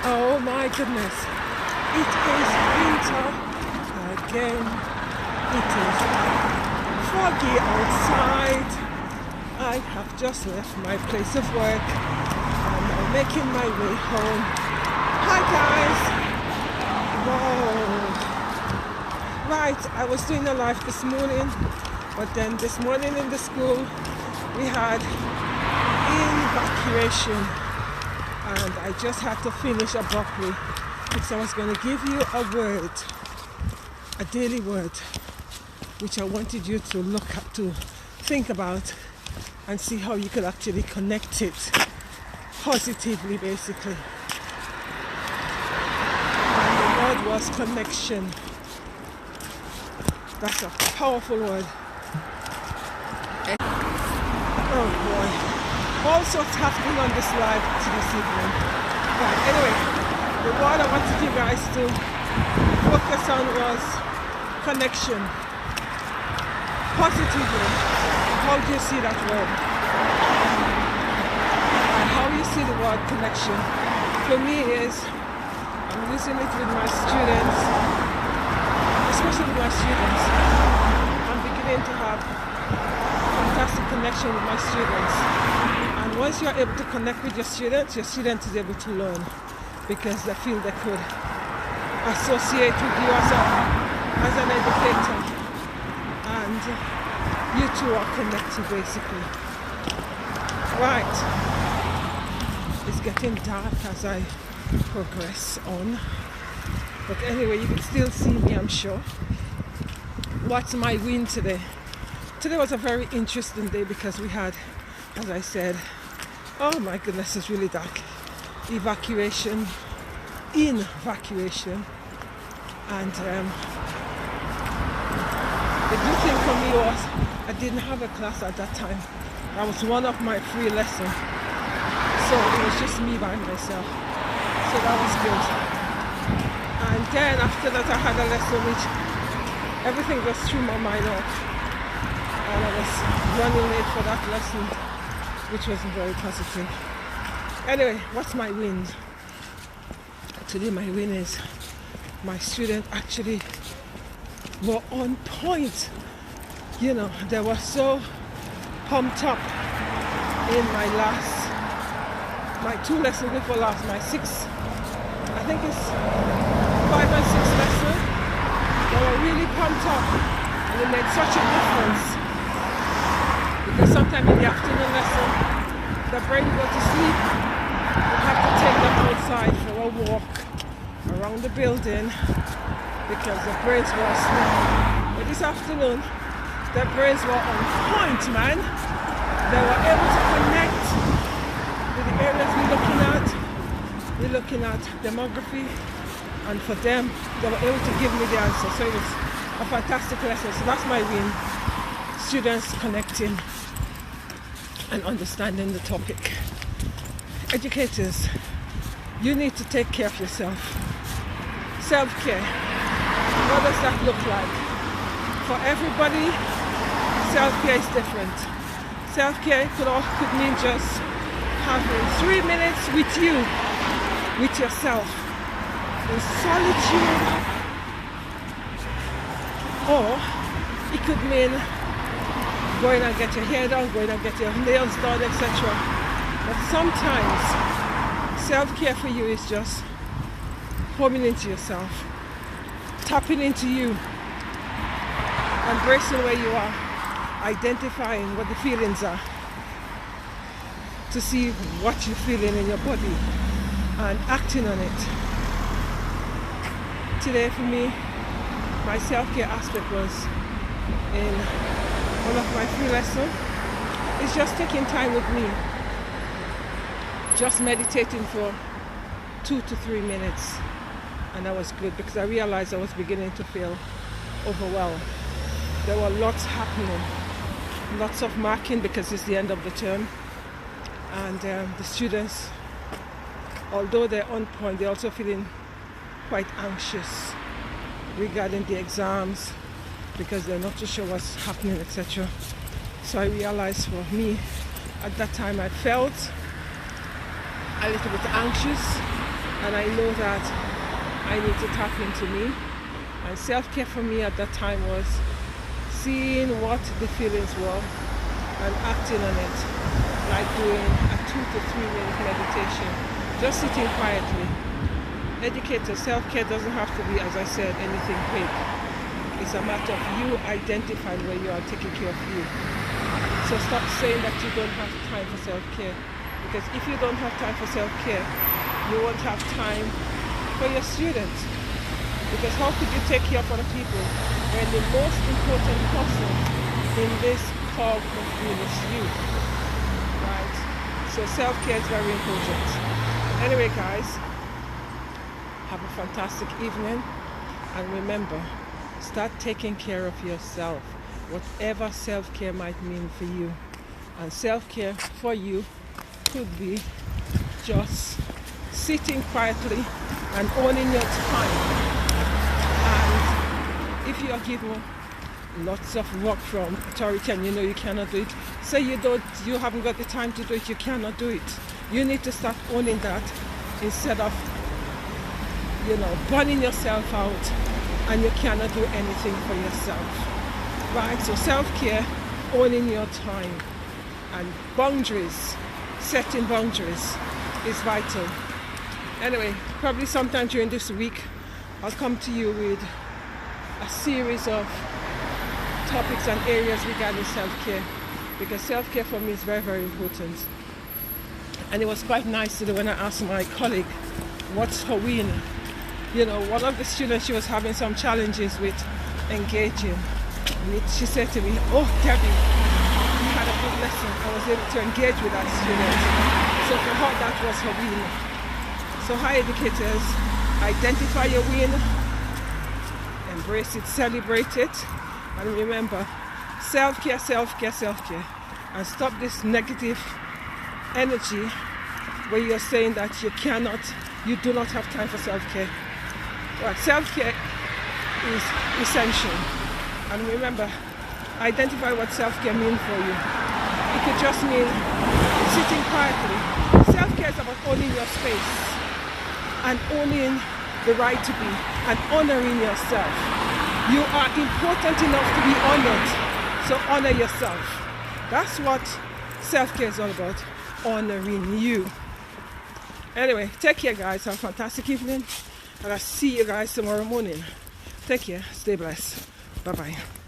Oh my goodness. It is winter again. It is foggy outside. I have just left my place of work and I'm making my way home. Hi guys. Whoa. Right, I was doing a live this morning, but then this morning in the school we had evacuation. And I just had to finish abruptly because I was going to give you a word, a daily word, which I wanted you to look at, to think about and see how you could actually connect it positively, basically. And the word was connection. That's a powerful word. Oh boy. All sorts happening on this live this evening. But anyway, the word I wanted you guys to focus on was connection. Positively. How do you see that word? And how you see the word connection? For me is, I'm using it with my students, especially with my students. I'm beginning to have fantastic connection with my students. And once you're able to connect with your student is able to learn because they feel they could associate with you as an educator. And you two are connected basically. Right. It's getting dark as I progress on. But anyway, you can still see me, I'm sure. What's my win today? Today was a very interesting day because we had, as I said, oh my goodness, it's really dark. Evacuation. And the good thing for me was I didn't have a class at that time. That was one of my free lessons. So it was just me by myself. So that was good. And then after that I had a lesson which everything just threw my mind off. And I was running late for that lesson, which wasn't very positive. Anyway, what's my win? Today my win is my students actually were on point. You know, they were so pumped up in my 2 lessons before last, my 6, I think it's 5 and 6 lesson. They were really pumped up and it made such a difference. Because sometimes in the afternoon lesson, the brain go to sleep. You have to take them outside for a walk around the building because the brains were asleep. But this afternoon, the brains were on point, man. They were able to connect with the areas we're looking at. We're looking at demography, and for them, they were able to give me the answer. So it was a fantastic lesson. So that's my win. Students connecting and understanding the topic. Educators, you need to take care of yourself. Self-care, what does that look like? For everybody, self-care is different. Self-care could mean just having 3 minutes with you, with yourself, in solitude, or it could mean going and get your hair done, going and get your nails done, etc. But sometimes self-care for you is just homing into yourself, tapping into you, embracing where you are, identifying what the feelings are, to see what you're feeling in your body and acting on it. Today for me, my self-care aspect was in one of my free lessons. It's just taking time with me, just meditating for 2 to 3 minutes, and that was good because I realized I was beginning to feel overwhelmed. There were lots happening, lots of marking because it's the end of the term, and the students, although they're on point, they're also feeling quite anxious regarding the exams because they're not too sure what's happening, etc. So I realized for me at that time I felt a little bit anxious and I know that I need to tap into me. And self-care for me at that time was seeing what the feelings were and acting on it, like doing a 2 to 3 minute meditation, just sitting quietly. Educator, self-care doesn't have to be, as I said, anything big. It's a matter of you identifying where you are taking care of you. So stop saying that you don't have time for self-care, because if you don't have time for self-care, you won't have time for your students. Because how could you take care of other people when the most important person in this cog of wheel is you, right? So self-care is very important. Anyway, guys, have a fantastic evening, and remember, start taking care of yourself, whatever self-care might mean for you. And self-care for you could be just sitting quietly and owning your time. And if you are given lots of work from authority and you know you cannot do it, say you haven't got the time to do it, you cannot do it. You need to start owning that instead of burning yourself out and you cannot do anything for yourself, right? So self-care, owning your time, and boundaries, setting boundaries is vital. Anyway, probably sometime during this week I'll come to you with a series of topics and areas regarding self-care, because self-care for me is very, very important. And it was quite nice today when I asked my colleague, what's her win? One of the students, she was having some challenges with engaging. And she said to me, oh, Debbie, you had a good lesson. I was able to engage with that student. So for her, that was her win. So hi, educators, identify your win, embrace it, celebrate it, and remember, self-care, self-care, self-care. And stop this negative energy where you're saying that you do not have time for self-care. Well, self-care is essential. And remember, identify what self-care means for you. It could just mean sitting quietly. Self-care is about owning your space and owning the right to be and honoring yourself. You are important enough to be honored, so honor yourself. That's what self-care is all about, honoring you. Anyway, take care, guys. Have a fantastic evening. And I'll see you guys tomorrow morning. Take care. Stay blessed. Bye-bye.